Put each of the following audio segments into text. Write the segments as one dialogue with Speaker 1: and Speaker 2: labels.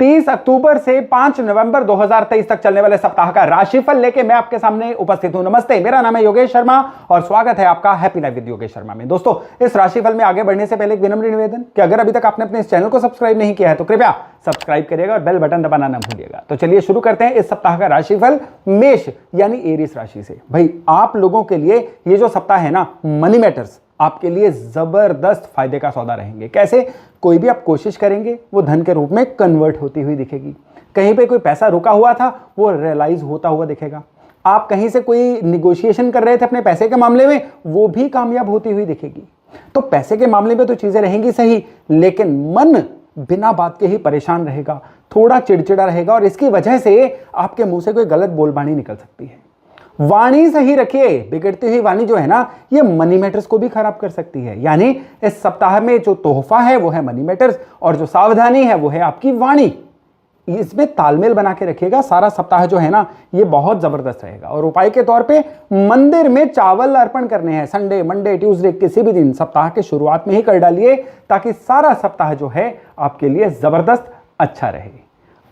Speaker 1: 30 अक्टूबर से 5 नवंबर 2023 तक चलने वाले सप्ताह का राशिफल लेके मैं आपके सामने उपस्थित हूं। नमस्ते, मेरा नाम है योगेश शर्मा और स्वागत है आपका happy life with Yogesh Sharma में। दोस्तों, इस राशिफल में आगे बढ़ने से पहले एक विनम्र निवेदन कि अगर अभी तक आपने अपने इस चैनल को सब्सक्राइब नहीं किया है तो कृपया सब्सक्राइब करिएगा और बेल बटन दबाना ना भूलिएगा। तो चलिए शुरू करते हैं इस सप्ताह का राशिफल मेष यानी एरीज राशि से। भाई, आप लोगों के लिए ये जो सप्ताह है ना, मनी मैटर्स आपके लिए जबरदस्त फायदे का सौदा रहेंगे। कैसे? कोई भी आप कोशिश करेंगे वो धन के रूप में कन्वर्ट होती हुई दिखेगी। कहीं पे कोई पैसा रुका हुआ था वो रियलाइज होता हुआ दिखेगा। आप कहीं से कोई निगोशिएशन कर रहे थे अपने पैसे के मामले में, वो भी कामयाब होती हुई दिखेगी। तो पैसे के मामले में तो चीजें रहेंगी सही, लेकिन मन बिना बात के ही परेशान रहेगा, थोड़ा चिड़चिड़ा रहेगा और इसकी वजह से आपके मुंह से कोई गलत बोलबानी निकल सकती है। वाणी सही रखिए, बिगड़ती हुई वाणी जो है ना, ये मनी मैटर्स को भी खराब कर सकती है। यानी इस सप्ताह में जो तोहफा है वो है मनी मैटर्स और जो सावधानी है वो है आपकी वाणी। इसमें तालमेल बना के रखिएगा। सारा सप्ताह जो है ना, ये बहुत जबरदस्त रहेगा। और उपाय के तौर पे मंदिर में चावल अर्पण करने हैं। संडे, मंडे, ट्यूसडे, किसी भी दिन सप्ताह के शुरुआत में ही कर डालिए ताकि सारा सप्ताह जो है आपके लिए जबरदस्त अच्छा रहे।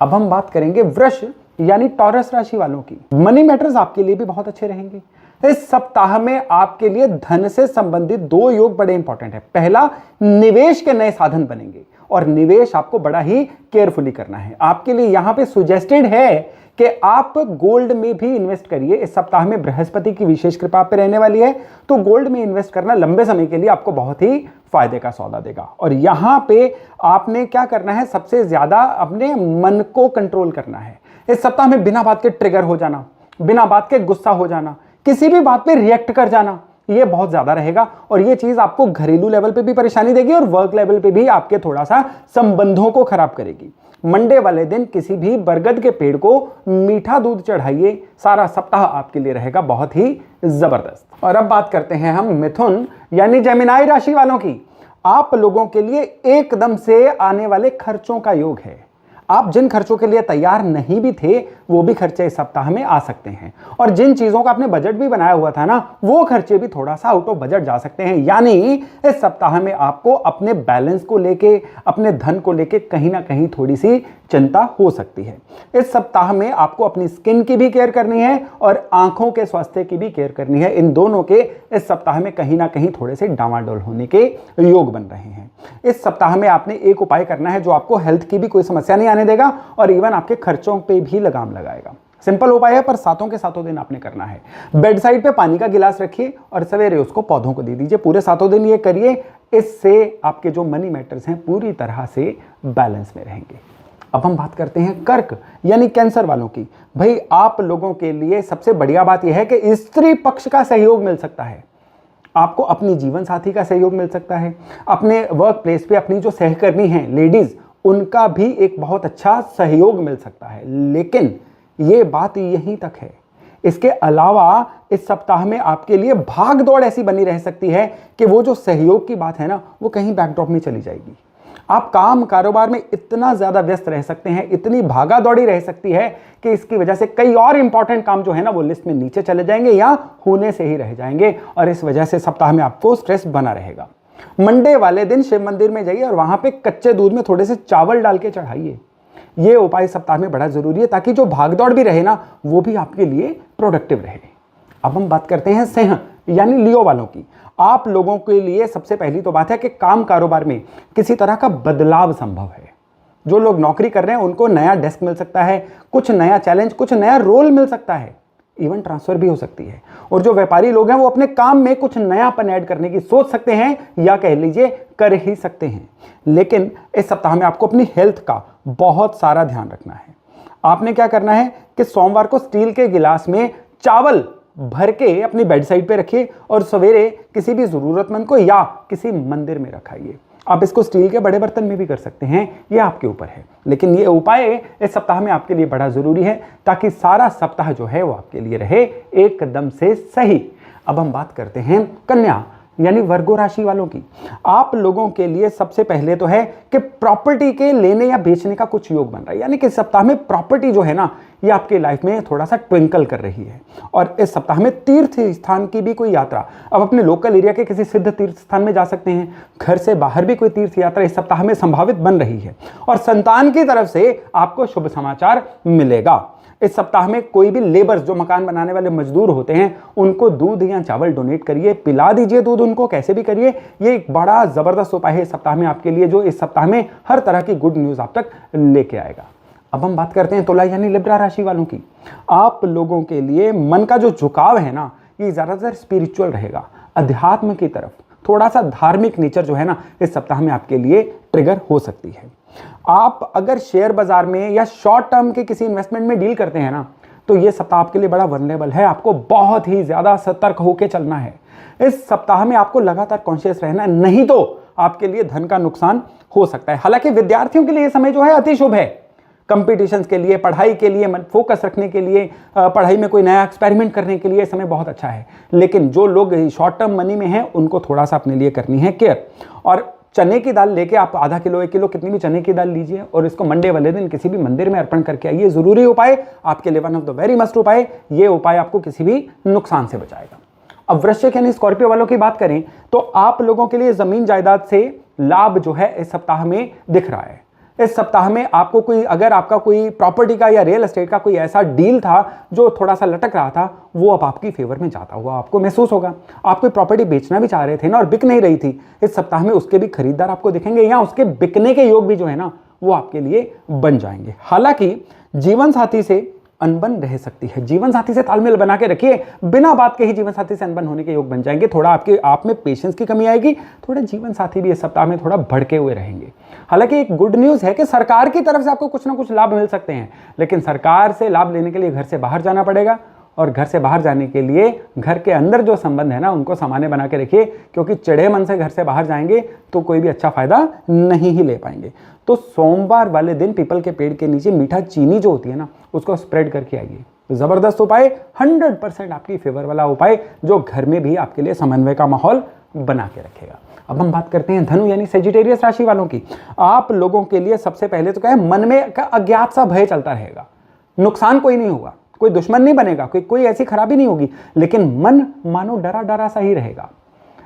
Speaker 1: अब हम बात करेंगे वृष यानी टॉरस राशि वालों की। मनी मैटर्स आपके लिए भी बहुत अच्छे रहेंगे। इस सप्ताह में आपके लिए धन से संबंधित दो योग बड़े इंपॉर्टेंट है। पहला, निवेश के नए साधन बनेंगे और निवेश आपको बड़ा ही केयरफुली करना है। आपके लिए यहां पे सुजेस्टेड है कि आप गोल्ड में भी इन्वेस्ट करिए। इस सप्ताह में बृहस्पति की विशेष कृपा पे रहने वाली है, तो गोल्ड में इन्वेस्ट करना लंबे समय के लिए आपको बहुत ही फायदे का सौदा देगा। और यहां पे आपने क्या करना है, सबसे ज्यादा अपने मन को कंट्रोल करना है। इस सप्ताह में बिना बात के ट्रिगर हो जाना, बिना बात के गुस्सा हो जाना, किसी भी बात पे रिएक्ट कर जाना, ये बहुत ज्यादा रहेगा और ये चीज आपको घरेलू लेवल पे भी परेशानी देगी और वर्क लेवल पे भी आपके थोड़ा सा संबंधों को खराब करेगी। मंडे वाले दिन किसी भी बरगद के पेड़ को मीठा दूध चढ़ाइए। सारा सप्ताह आपके लिए रहेगा बहुत ही जबरदस्त। और अब बात करते हैं हम मिथुन यानी जेमिनाई राशि वालों की। आप लोगों के लिए एकदम से आने वाले खर्चों का योग है। आप जिन खर्चों के लिए तैयार नहीं भी थे वो भी खर्चे इस सप्ताह में आ सकते हैं और जिन चीजों का आपने बजट भी बनाया हुआ था ना, वो खर्चे भी थोड़ा सा आउट ऑफ बजट जा सकते हैं। यानी इस सप्ताह में आपको अपने बैलेंस को लेके, अपने धन को लेके कहीं ना कहीं थोड़ी सी चिंता हो सकती है। इस सप्ताह में आपको अपनी स्किन की भी केयर करनी है और आंखों के स्वास्थ्य की भी केयर करनी है। इन दोनों के इस सप्ताह में कहीं ना कहीं थोड़े से डामाडोल होने के योग बन रहे हैं। इस सप्ताह में आपने एक उपाय करना है जो आपको हेल्थ की भी कोई समस्या नहीं आने देगा और इवन आपके खर्चों पे भी लगाम लगाएगा। सिंपल उपाय है पर सातों के सातों दिन आपने करना है। बेड साइड पे पानी का गिलास रखिए और सवेरे उसको पौधों को दे दीजिए। पूरे सातों दिन ये करिए, इससे आपके जो मनी मैटर्स हैं पूरी तरह से बैलेंस में रहेंगे। अब हम बात करते हैं कर्क यानी कैंसर वालों की। भाई, आप लोगों के लिए सबसे बढ़िया बात यह है कि स्त्री पक्ष का सहयोग मिल सकता है। आपको अपनी जीवन साथी का सहयोग मिल सकता है। अपने वर्क प्लेस पे अपनी जो सहकर्मी हैं लेडीज, उनका भी एक बहुत अच्छा सहयोग मिल सकता है। लेकिन ये बात यहीं तक है। इसके अलावा इस सप्ताह में आपके लिए भाग दौड़ ऐसी बनी रह सकती है कि वो जो सहयोग की बात है ना, वो कहीं बैकड्रॉप में चली जाएगी। आप काम कारोबार में इतना ज्यादा व्यस्त रह सकते हैं, इतनी भागा दौड़ी रह सकती है कि इसकी वजह से कई और इंपॉर्टेंट काम जो है ना, वो लिस्ट में नीचे चले जाएंगे या होने से ही रह जाएंगे और इस वजह से सप्ताह में आपको स्ट्रेस बना रहेगा। मंडे वाले दिन शिव मंदिर में जाइए और वहां पे कच्चे दूध में थोड़े से चावल डाल के चढ़ाइए। ये उपाय सप्ताह में बड़ा जरूरी है ताकि जो भागदौड़ भी रहे ना, वो भी आपके लिए प्रोडक्टिव रहे। अब हम बात करते हैं सिंह यानी लियो वालों की। आप लोगों के लिए सबसे पहली तो बात है कि काम कारोबार में किसी तरह का बदलाव संभव है। जो लोग नौकरी कर रहे हैं उनको नया डेस्क मिल सकता है, कुछ नया चैलेंज, कुछ नया रोल मिल सकता है, इवन ट्रांसफर भी हो सकती है। और जो व्यापारी लोग हैं वो अपने काम में कुछ नयापन ऐड करने की सोच सकते हैं या कह लीजिए कर ही सकते हैं। लेकिन इस सप्ताह में आपको अपनी हेल्थ का बहुत सारा ध्यान रखना है। आपने क्या करना है कि सोमवार को स्टील के गिलास में चावल भर के अपनी बेड साइड पे रखिए और सवेरे किसी भी जरूरतमंद को या किसी मंदिर में रखाइए। आप इसको स्टील के बड़े बर्तन में भी कर सकते हैं, ये आपके ऊपर है। लेकिन ये उपाय इस सप्ताह में आपके लिए बड़ा जरूरी है ताकि सारा सप्ताह जो है वो आपके लिए रहे एकदम से सही। अब हम बात करते हैं कन्या यानी वर्गो राशि वालों की, आप लोगों के लिए सबसे पहले तो है कि प्रॉपर्टी के लेने या बेचने का कुछ योग बन रहा है। यानी कि इस सप्ताह में प्रॉपर्टी जो है ना, ये आपके लाइफ में थोड़ा सा ट्विंकल कर रही है। और इस सप्ताह में तीर्थ स्थान की भी कोई यात्रा, अब अपने लोकल एरिया के किसी सिद्ध तीर्थ स्थान में जा सकते हैं। घर से बाहर भी कोई तीर्थ यात्रा इस सप्ताह में संभावित बन रही है। और संतान की तरफ से आपको शुभ समाचार मिलेगा। इस सप्ताह में कोई भी लेबर्स, जो मकान बनाने वाले मजदूर होते हैं, उनको दूध या चावल डोनेट करिए, पिला दीजिए दूध उनको, कैसे भी करिए। ये एक बड़ा जबरदस्त उपाय है इस सप्ताह में आपके लिए, जो इस सप्ताह में हर तरह की गुड न्यूज आप तक लेके आएगा। अब हम बात करते हैं तुला यानी लिब्रा राशि वालों की। आप लोगों के लिए मन का जो झुकाव है ना, ये ज्यादातर स्पिरिचुअल रहेगा, अध्यात्म की तरफ। थोड़ा सा धार्मिक नेचर जो है ना, इस सप्ताह में आपके लिए ट्रिगर हो सकती है। आप अगर शेयर बाजार में या शॉर्ट टर्म के किसी इन्वेस्टमेंट में डील करते हैं ना, तो ये सप्ताह आपके लिए बड़ा वल्नरेबल है। आपको बहुत ही ज्यादा सतर्क होकर चलना है। इस सप्ताह में आपको लगातार कॉन्शियस रहना है, नहीं तो आपके लिए धन का नुकसान हो सकता है। हालांकि विद्यार्थियों के लिए यह समय जो है अति शुभ है। कंपटीशंस के लिए, पढ़ाई के लिए, फोकस रखने के लिए, पढ़ाई में कोई नया एक्सपेरिमेंट करने के लिए समय बहुत अच्छा है। लेकिन जो लोग शॉर्ट टर्म मनी में हैं, उनको थोड़ा सा अपने लिए करनी है केयर। और चने की दाल लेके आप आधा किलो, 1 किलो, कितनी भी चने की दाल लीजिए और इसको मंडे वाले दिन किसी भी मंदिर में अर्पण करके आइए। जरूरी उपाय आपके लिए, one of the very must उपाय। ये उपाय आपको किसी भी नुकसान से बचाएगा। अब वृश्चिक यानी स्कॉर्पियो वालों की बात करें तो आप लोगों के लिए जमीन जायदाद से लाभ जो है इस सप्ताह में दिख रहा है। इस सप्ताह में आपको कोई, अगर आपका कोई प्रॉपर्टी का या रियल एस्टेट का कोई ऐसा डील था जो थोड़ा सा लटक रहा था, वो अब आपकी फेवर में जाता हुआ आपको महसूस होगा। आप कोई प्रॉपर्टी बेचना भी चाह रहे थे ना और बिक नहीं रही थी, इस सप्ताह में उसके भी खरीदार आपको दिखेंगे, या उसके बिकने के योग भी जो है ना, वो आपके लिए बन जाएंगे। हालांकि जीवन साथी से अनबन रह सकती है। जीवन साथी से तालमेल बना के रखिए, बिना बात के ही जीवन साथी से अनबन होने के योग बन जाएंगे। थोड़ा आपके आप में पेशेंस की कमी आएगी, थोड़े जीवन साथी भी इस सप्ताह में थोड़ा भड़के हुए रहेंगे। हालांकि एक गुड न्यूज है कि सरकार की तरफ से आपको कुछ ना कुछ लाभ मिल सकते हैं, लेकिन सरकार से लाभ लेने के लिए घर से बाहर जाना पड़ेगा। और घर से बाहर जाने के लिए घर के अंदर जो संबंध है ना, उनको सामान्य बना के रखिए, क्योंकि चिढ़े मन से घर से बाहर जाएंगे तो कोई भी अच्छा फायदा नहीं ही ले पाएंगे। तो सोमवार वाले दिन पीपल के पेड़ के नीचे मीठा चीनी जो होती है ना, उसको स्प्रेड करके आइए। जबरदस्त उपाय, 100% आपकी फेवर वाला उपाय, जो घर में भी आपके लिए समन्वय का माहौल बना के रखेगा। अब हम बात करते हैं धनु यानी सेजिटेरियस राशि वालों की। आप लोगों के लिए सबसे पहले तो क्या है, मन में का अज्ञात सा भय चलता रहेगा। नुकसान कोई नहीं होगा, कोई दुश्मन नहीं बनेगा, कोई ऐसी खराबी नहीं होगी, लेकिन मन मानो डरा डरा सा ही रहेगा।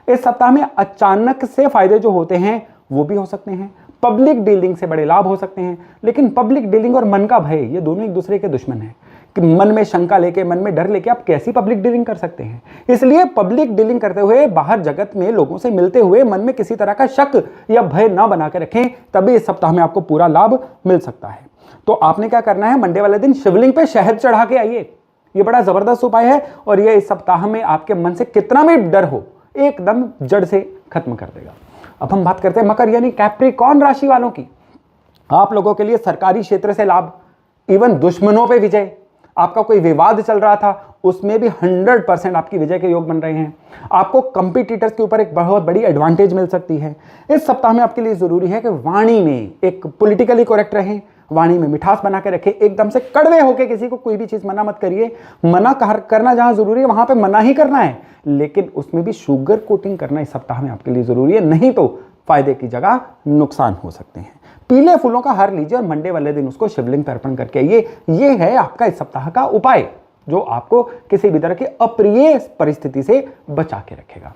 Speaker 1: इस सप्ताह में अचानक से फायदे जो होते हैं वो भी हो सकते हैं। पब्लिक डीलिंग से बड़े लाभ हो सकते हैं, लेकिन पब्लिक डीलिंग और मन का भय, ये दोनों एक दूसरे के दुश्मन हैं। कि मन में शंका लेके, मन में डर लेके आप कैसी पब्लिक डीलिंग कर सकते हैं। इसलिए पब्लिक डीलिंग करते हुए, बाहर जगत में लोगों से मिलते हुए मन में किसी तरह का शक या भय ना बना के रखें, तभी इस सप्ताह में आपको पूरा लाभ मिल सकता है। तो आपने क्या करना है, मंडे वाले दिन शिवलिंग पे शहद चढ़ा के आइए। ये बड़ा जबरदस्त उपाय है और ये इस सप्ताह में आपके मन से कितना भी डर हो, एकदम जड़ से खत्म कर देगा। अब हम बात करते हैं मकर यानी कैप्रिकॉर्न राशि वालों की। आप लोगों के लिए सरकारी क्षेत्र से लाभ, इवन दुश्मनों पे विजय। आपका कोई विवाद चल रहा था, उसमें भी 100% आपकी विजय के योग बन रहे हैं। आपको कंपटीटर्स के ऊपर एक बहुत बड़ी एडवांटेज मिल सकती है। इस सप्ताह में आपके लिए जरूरी है कि वाणी में एक पॉलिटिकली करेक्ट रहें, वाणी में मिठास बना के रखें। एकदम से कड़वे होकर किसी को कोई भी चीज मना मत करिए। मना करना जहां जरूरी है वहां पे मना ही करना है, लेकिन उसमें भी शुगर कोटिंग करना इस सप्ताह में आपके लिए जरूरी है, नहीं तो फायदे की जगह नुकसान हो सकते हैं। पीले फूलों का हार लीजिए और मंडे वाले दिन उसको शिवलिंग पर अर्पण करके आइए। ये है आपका इस सप्ताह का उपाय, जो आपको किसी भी तरह की अप्रिय परिस्थिति से बचा के रखेगा।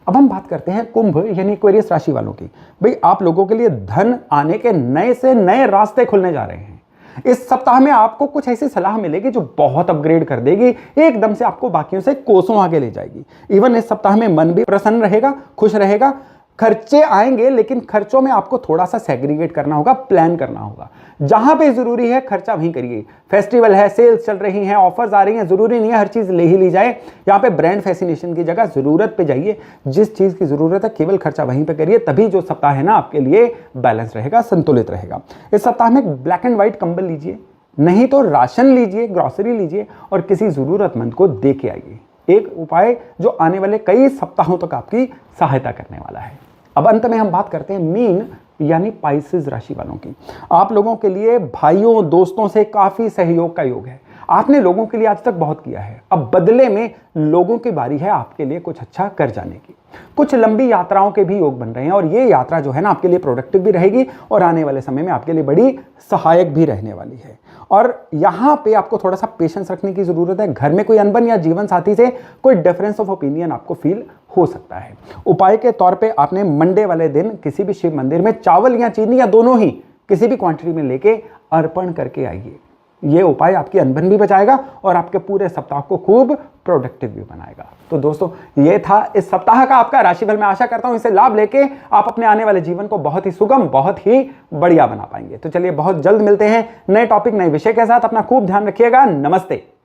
Speaker 1: अब हम बात करते हैं कुंभ यानी एक्वेरियस राशि वालों की। भाई, आप लोगों के लिए धन आने के नए से नए रास्ते खुलने जा रहे हैं। इस सप्ताह में आपको कुछ ऐसी सलाह मिलेगी जो बहुत अपग्रेड कर देगी, एकदम से आपको बाकियों से कोसों आगे ले जाएगी। इवन इस सप्ताह में मन भी प्रसन्न रहेगा, खुश रहेगा। खर्चे आएंगे, लेकिन खर्चों में आपको थोड़ा सा सेग्रीगेट करना होगा, प्लान करना होगा। जहां पे जरूरी है खर्चा वहीं करिए। फेस्टिवल है, सेल्स चल रही हैं, ऑफर्स आ रही हैं, जरूरी नहीं है हर चीज ले ही ली जाए। यहाँ पे ब्रांड फैसिनेशन की जगह जरूरत पे जाइए। जिस चीज की जरूरत है केवल खर्चा वहीं पे करिए, तभी जो सप्ताह है ना आपके लिए बैलेंस रहेगा, संतुलित रहेगा। इस सप्ताह में ब्लैक एंड व्हाइट कंबल लीजिए, नहीं तो राशन लीजिए, ग्रोसरी लीजिए और किसी जरूरतमंद को दे के आइए। एक उपाय जो आने वाले कई सप्ताहों तक आपकी सहायता करने वाला है। अब अंत में हम बात करते हैं मीन यानी पाइसेस राशि वालों की। आप लोगों के लिए भाइयों दोस्तों से काफी सहयोग का योग है। आपने लोगों के लिए आज तक बहुत किया है, अब बदले में लोगों की बारी है आपके लिए कुछ अच्छा कर जाने की। कुछ लंबी यात्राओं के भी योग बन रहे हैं और ये यात्रा जो है ना आपके लिए प्रोडक्टिव भी रहेगी और आने वाले समय में आपके लिए बड़ी सहायक भी रहने वाली है। और यहां पे आपको थोड़ा सा पेशेंस रखने की जरूरत है। घर में कोई अनबन या जीवन साथी से कोई डिफरेंस ऑफ ओपिनियन आपको फील हो सकता है। उपाय के तौर पे आपने मंडे वाले दिन किसी भी शिव मंदिर में चावल या चीनी या दोनों ही किसी भी क्वांटिटी में लेके अर्पण करके आइए। ये उपाय आपकी अनबन भी बचाएगा और आपके पूरे सप्ताह को खूब प्रोडक्टिव भी बनाएगा। तो दोस्तों, ये था इस सप्ताह का आपका राशिफल। मैं आशा करता हूं इसे लाभ लेके आप अपने आने वाले जीवन को बहुत ही सुगम, बहुत ही बढ़िया बना पाएंगे। तो चलिए, बहुत जल्द मिलते हैं नए टॉपिक, नए विषय के साथ। अपना खूब ध्यान रखिएगा। नमस्ते।